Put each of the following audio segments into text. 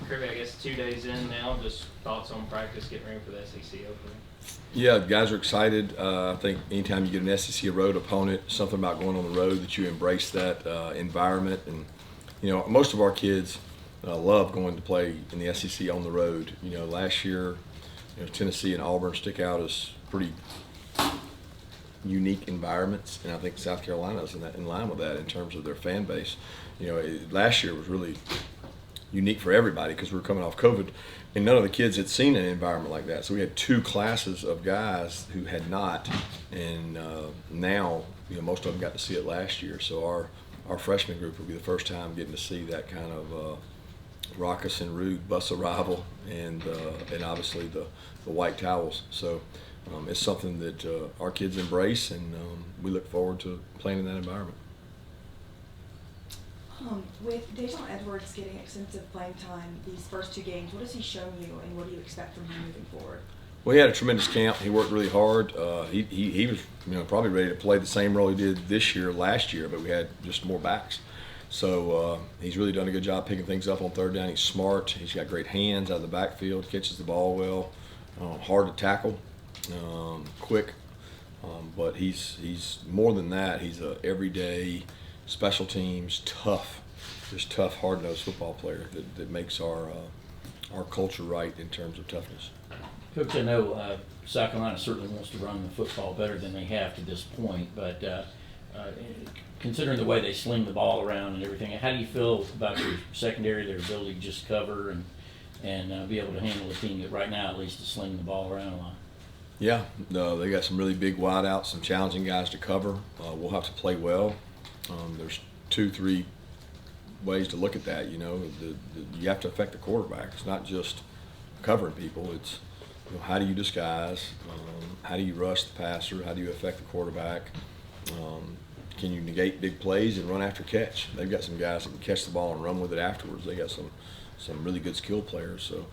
Kirby, I guess 2 days in now, just thoughts on practice, getting ready for the SEC opening. Yeah, guys are excited. I think anytime you get an SEC road opponent, something about going on the road that you embrace that environment. And, most of our kids love going to play in the SEC on the road. Last year, Tennessee and Auburn stick out as pretty unique environments, and I think South Carolina is in line with that in terms of their fan base. Last year was really unique for everybody because we were coming off COVID, and none of the kids had seen an environment like that. So we had 2 classes of guys who had not, and now most of them got to see it last year. So our freshman group will be the first time getting to see that kind of raucous and rude bus arrival, and obviously the white towels. So it's something that our kids embrace, and we look forward to playing in that environment. With Daijun Edwards getting extensive playing time these first 2 games, what has he shown you, and what do you expect from him moving forward? Well, he had a tremendous camp. He worked really hard. He was probably ready to play the same role he did last year, but we had just more backs. So he's really done a good job picking things up on third down. He's smart. He's got great hands out of the backfield, catches the ball well, hard to tackle, quick. But he's more than that. He's a everyday special teams, tough, hard-nosed football player that makes our culture right in terms of toughness. Coach, I know South Carolina certainly wants to run the football better than they have to this point, but considering the way they sling the ball around and everything, how do you feel about your secondary, their ability to just cover and be able to handle a team that right now at least is slinging the ball around a lot? Yeah, they got some really big wideouts, some challenging guys to cover. We'll have to play well. There's 2-3 ways to look at that. You have to affect the quarterback. It's not just covering people. It's how do you disguise? How do you rush the passer? How do you affect the quarterback? Can you negate big plays and run after catch? They've got some guys that can catch the ball and run with it afterwards. They got some really good skill players. So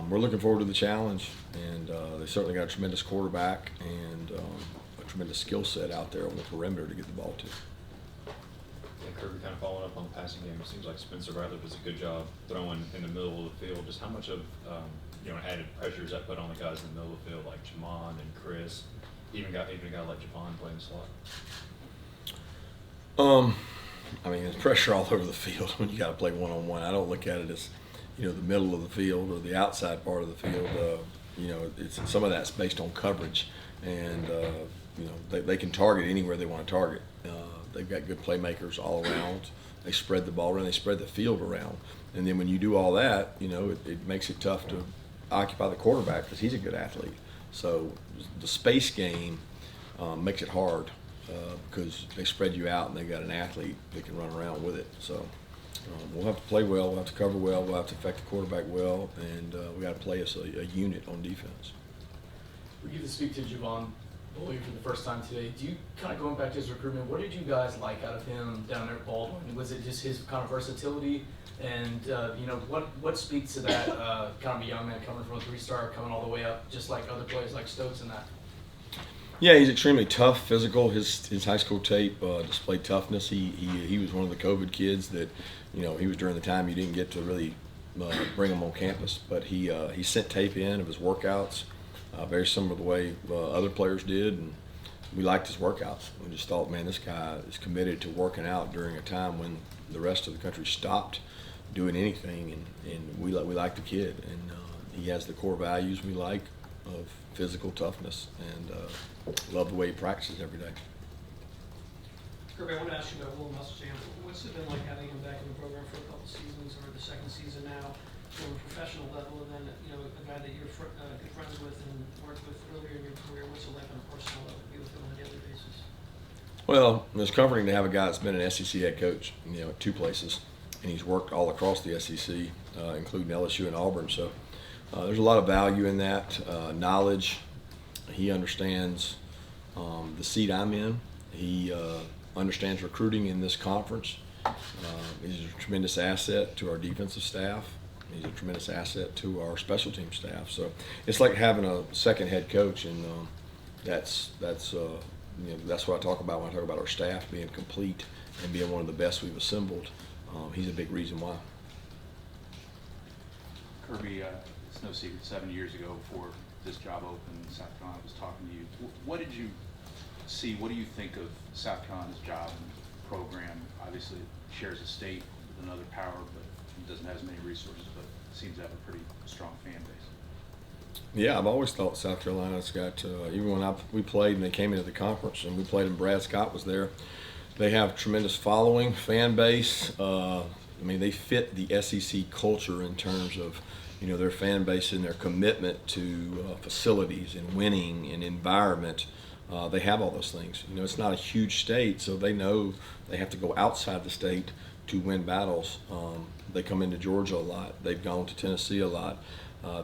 we're looking forward to the challenge, and they certainly got a tremendous quarterback and a tremendous skill set out there on the perimeter to get the ball to. Kirby, kind of following up on the passing game, it seems like Spencer Rattler does a good job throwing in the middle of the field. Just how much of added pressure does that put on the guys in the middle of the field, like Javon and Chris, even a guy like Javon playing the slot? There's pressure all over the field when you got to play one-on-one. I don't look at it as the middle of the field or the outside part of the field. It's some of that's based on coverage, and they can target anywhere they want to target. They've got good playmakers all around. They spread the ball around. They spread the field around. And then when you do all that, it makes it tough to occupy the quarterback because he's a good athlete. So the space game makes it hard because they spread you out and they've got an athlete that can run around with it. So we'll have to play well. We'll have to cover well. We'll have to affect the quarterback well. And we got to play as a unit on defense. We get to speak to Javon Bullard for the first time today. Do you kind of going back to his recruitment, what did you guys like out of him down there at Baldwin? Was it just his kind of versatility? And what speaks to that kind of a young man coming from a 3-star, coming all the way up, just like other players like Stokes and that? Yeah, he's extremely tough, physical. His high school tape displayed toughness. He was one of the COVID kids that, he was during the time you didn't get to really bring him on campus, but he sent tape in of his workouts. Very similar to the way other players did, and we liked his workouts. We just thought, man, this guy is committed to working out during a time when the rest of the country stopped doing anything, and we like the kid, and he has the core values we like of physical toughness, and love the way he practices every day. Kirby, I want to ask you about Will Muschamp. What's it been like having him back in the program for a couple seasons, or the second season now, from a professional level, and then a guy that you're good friends with and worked with earlier in your career? What's it like on a personal level to be with him on a daily basis? Well, it's comforting to have a guy that's been an SEC head coach, at 2 places, and he's worked all across the SEC, including LSU and Auburn. So there's a lot of value in that knowledge. He understands the seat I'm in. He understands recruiting in this conference. He's a tremendous asset to our defensive staff. He's a tremendous asset to our special team staff. So it's like having a second head coach, and that's what I talk about when I talk about our staff being complete and being one of the best we've assembled. He's a big reason why. Kirby, it's no secret, 7 years ago before this job opened, South Carolina was talking to you. What did you see? What do you think of South Carolina's job and program? Obviously, it shares a state with another power, but it doesn't have as many resources, but seems to have a pretty strong fan base. Yeah, I've always thought South Carolina's got, even when we played and they came into the conference and we played and Brad Scott was there, they have tremendous following, fan base. I mean, they fit the SEC culture in terms of, their fan base and their commitment to facilities and winning and environment. They have all those things. It's not a huge state, so they know they have to go outside the state to win battles. They come into Georgia a lot. They've gone to Tennessee a lot.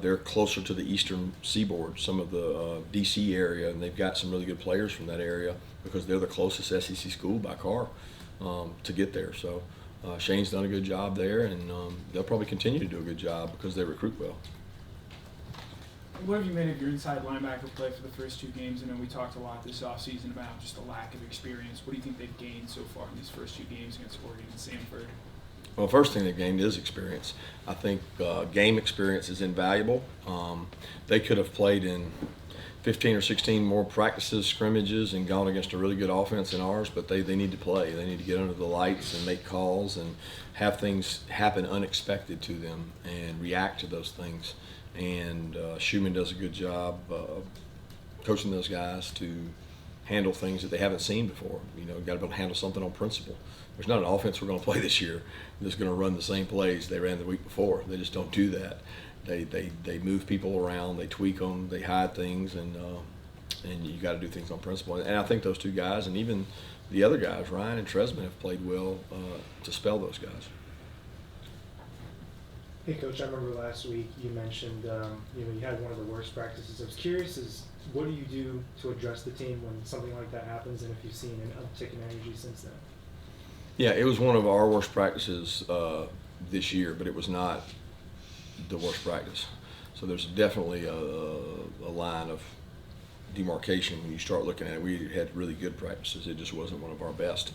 They're closer to the eastern seaboard, some of the D.C. area, and they've got some really good players from that area because they're the closest SEC school by car to get there. So Shane's done a good job there, and they'll probably continue to do a good job because they recruit well. What have you made of your inside linebacker play for the first 2 games? I know we talked a lot this offseason about just the lack of experience. What do you think they've gained so far in these first 2 games against Oregon and Samford? Well, first thing they gained is experience. I think game experience is invaluable. They could have played in 15 or 16 more practices, scrimmages, and gone against a really good offense in ours, but they need to play. They need to get under the lights and make calls and have things happen unexpected to them and react to those things. And Schumann does a good job coaching those guys to handle things that they haven't seen before. Got to be able to handle something on principle. There's not an offense we're going to play this year that's going to run the same plays they ran the week before. They just don't do that. They move people around, they tweak them, they hide things, and you got to do things on principle. And I think those 2 guys, and even the other guys, Ryan and Tresman, have played well to spell those guys. Hey, Coach, I remember last week you mentioned you had one of the worst practices. I was curious, what do you do to address the team when something like that happens, and if you've seen an uptick in energy since then? Yeah, it was one of our worst practices this year, but it was not the worst practice. So there's definitely a line of demarcation when you start looking at it. We had really good practices. It just wasn't one of our best.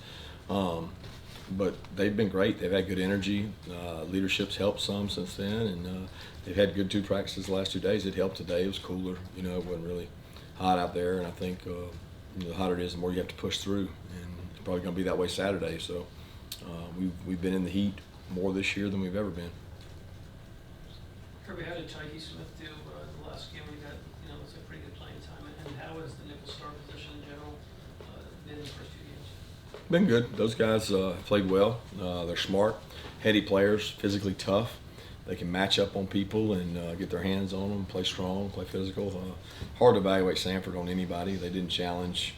But they've been great. They've had good energy. Leadership's helped some since then, and they've had good 2 practices the last 2 days. It helped today. It was cooler. It wasn't really hot out there, and I think the hotter it is, the more you have to push through. And it's probably going to be that way Saturday. So we've been in the heat more this year than we've ever been. Kirby, how did Tykee Smith do the last game? We got, it's a pretty good playing time. And how has the nickel star position in general been in the first 2 games? Been good. Those guys played well. They're smart, heady players, physically tough. They can match up on people and get their hands on them, play strong, play physical. Hard to evaluate Samford on anybody. They didn't challenge.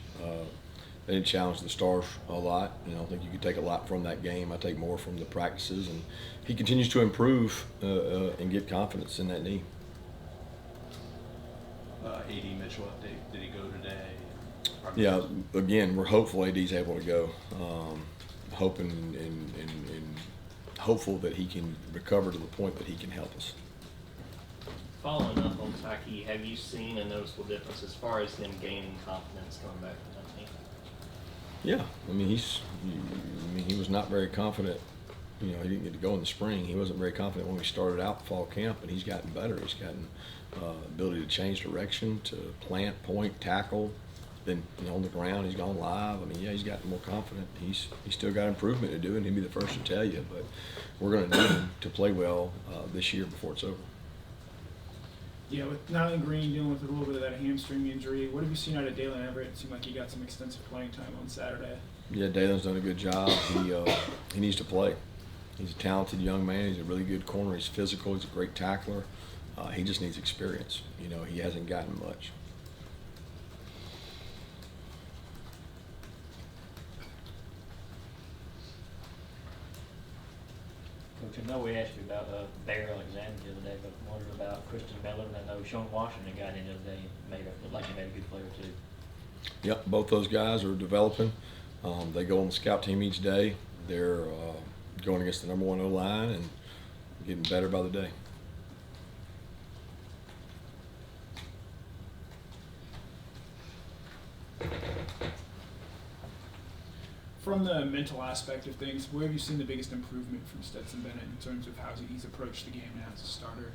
They didn't challenge the Stars a lot. I think you could take a lot from that game. I take more from the practices, and he continues to improve and get confidence in that knee. AD Mitchell update. Did he go today? Yeah, again, we're hopeful AD's able to go. Hoping and hopeful that he can recover to the point that he can help us. Following up on Tykee, have you seen a noticeable difference as far as them gaining confidence coming back from that team? Yeah, he was not very confident. He didn't get to go in the spring. He wasn't very confident when we started out fall camp, but he's gotten better. He's gotten ability to change direction, to plant, point, tackle. Been on the ground. He's gone live. He's gotten more confident. He's still got improvement to do, and he'll be the first to tell you. But we're going to need him to play well this year before it's over. Yeah, with Nyland Green dealing with a little bit of that hamstring injury, what have you seen out of Daylen Everette? It seemed like he got some extensive playing time on Saturday. Yeah, Daylen's done a good job. He needs to play. He's a talented young man. He's a really good corner. He's physical. He's a great tackler. He just needs experience. He hasn't gotten much. Coach, I know we asked you about Bear Alexander the other day, but I wondered about Christian Miller, and I know Shone Washington got in the other day, looked like he made a good player too. Yep, both those guys are developing. They go on the scout team each day. They're going against the number 1 O-line and getting better by the day. From the mental aspect of things, where have you seen the biggest improvement from Stetson Bennett in terms of how he's approached the game now as a starter?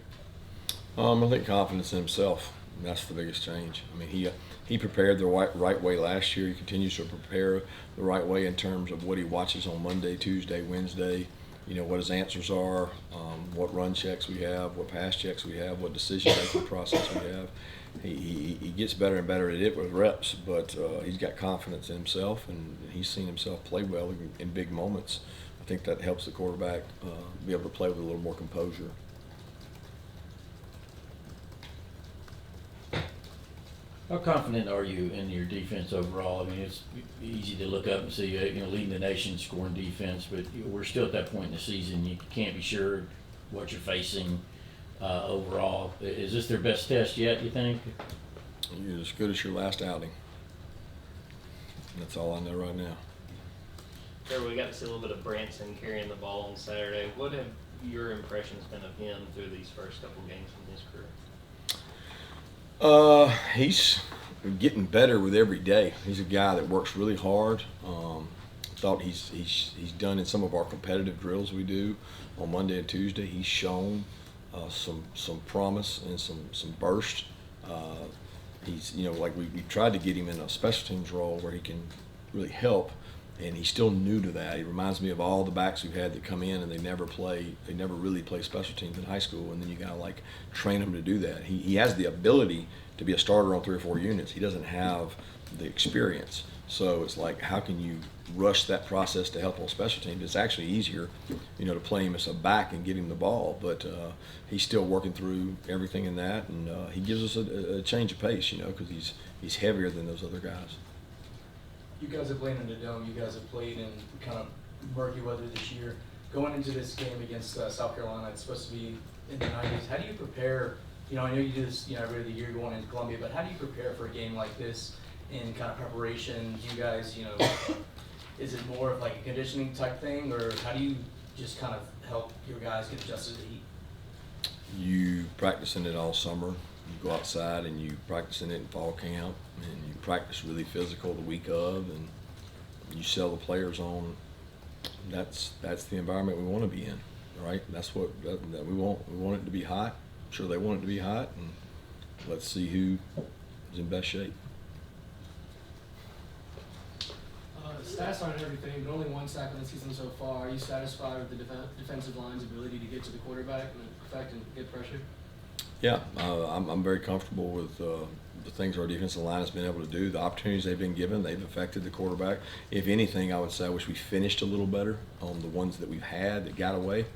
I think confidence in himself. That's the biggest change. I mean, he prepared the right way last year. He continues to prepare the right way in terms of what he watches on Monday, Tuesday, Wednesday. You know, what his answers are, what run checks we have, what pass checks we have, what decision-making process we have. He gets better and better at it with reps, but he's got confidence in himself, and he's seen himself play well in big moments. I think that helps the quarterback be able to play with a little more composure. How confident are you in your defense overall? I mean, it's easy to look up and see, leading the nation scoring defense, but we're still at that point in the season. You can't be sure what you're facing overall. Is this their best test yet, you think? You're as good as your last outing. That's all I know right now. There, we got to see a little bit of Branson carrying the ball on Saturday. What have your impressions been of him through these first couple games in his career? He's getting better with every day. He's a guy that works really hard. Thought he's done in some of our competitive drills we do on Monday and Tuesday. He's shown some promise and some burst. He's like we tried to get him in a special teams role where he can really help, and he's still new to that. He reminds me of all the backs we've had that come in and they never really play special teams in high school, and then you gotta like train them to do that. He has the ability to be a starter on 3 or 4 units. He doesn't have the experience. So it's like, how can you rush that process to help on special teams? It's actually easier, to play him as a back and get him the ball, but he's still working through everything in that, and he gives us a change of pace, because he's heavier than those other guys. You guys have played in the dome. You guys have played in kind of murky weather this year. Going into this game against South Carolina, it's supposed to be in the 90s. How do you prepare? I know you do this, every other year going into Columbia, but how do you prepare for a game like this in kind of preparation? Do you guys, is it more of like a conditioning type thing, or how do you just kind of help your guys get adjusted to the heat? You practice in it all summer. You go outside and you practice in it in fall camp, and you practice really physical the week of, and you sell the players on. That's the environment we want to be in, right? That's what that we want. We want it to be hot. I'm sure they want it to be hot, and let's see who is in best shape. Stats aren't everything, but only 1 sack on the season so far. Are you satisfied with the defensive line's ability to get to the quarterback and affect and get pressure? Yeah, I'm very comfortable with the things our defensive line has been able to do. The opportunities they've been given, they've affected the quarterback. If anything, I would say I wish we finished a little better on the ones that we've had that got away.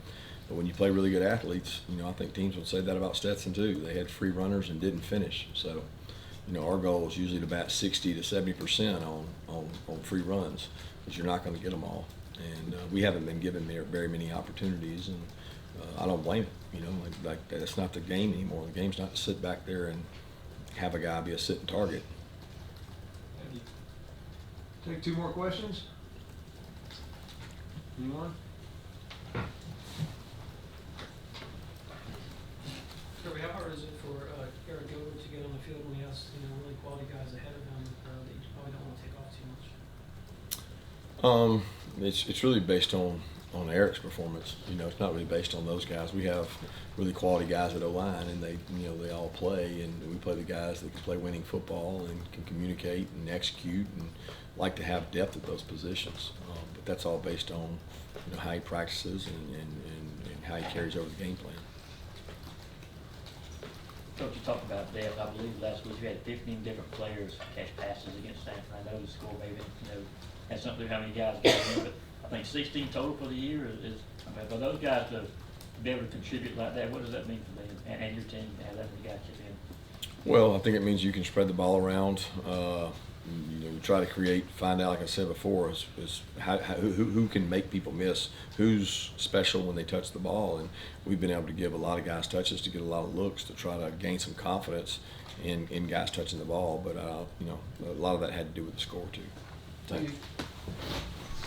But when you play really good athletes, I think teams would say that about Stetson too. They had free runners and didn't finish. So, our goal is usually to bat 60 to 70% on free runs, because you're not going to get them all. And we haven't been given very many opportunities, and I don't blame it. Like that's not the game anymore. The game's not to sit back there and have a guy be a sitting target. Thank you. Take 2 more questions. Anyone? Kirby, how hard is it for Arik Gilbert to get on the field when he has really quality guys ahead of him that you probably don't want to take off too much? It's really based on Arik's performance. It's not really based on those guys. We have really quality guys at O-line, and they all play, and we play the guys that can play winning football and can communicate and execute and like to have depth at those positions. But that's all based on how he practices and how he carries over the game plan. Coach, you talked about depth. I believe last week you had 15 different players catch passes against Stanford. I know the score maybe had something to do with how many guys got in, but I think 16 total for the year is for those guys to be able to contribute like that. What does that mean for them and your team to have that many guys chip in? Well, I think it means you can spread the ball around. We try to find out, like I said before, is who can make people miss, who's special when they touch the ball, and we've been able to give a lot of guys touches to get a lot of looks to try to gain some confidence in guys touching the ball. But a lot of that had to do with the score too. Thank you.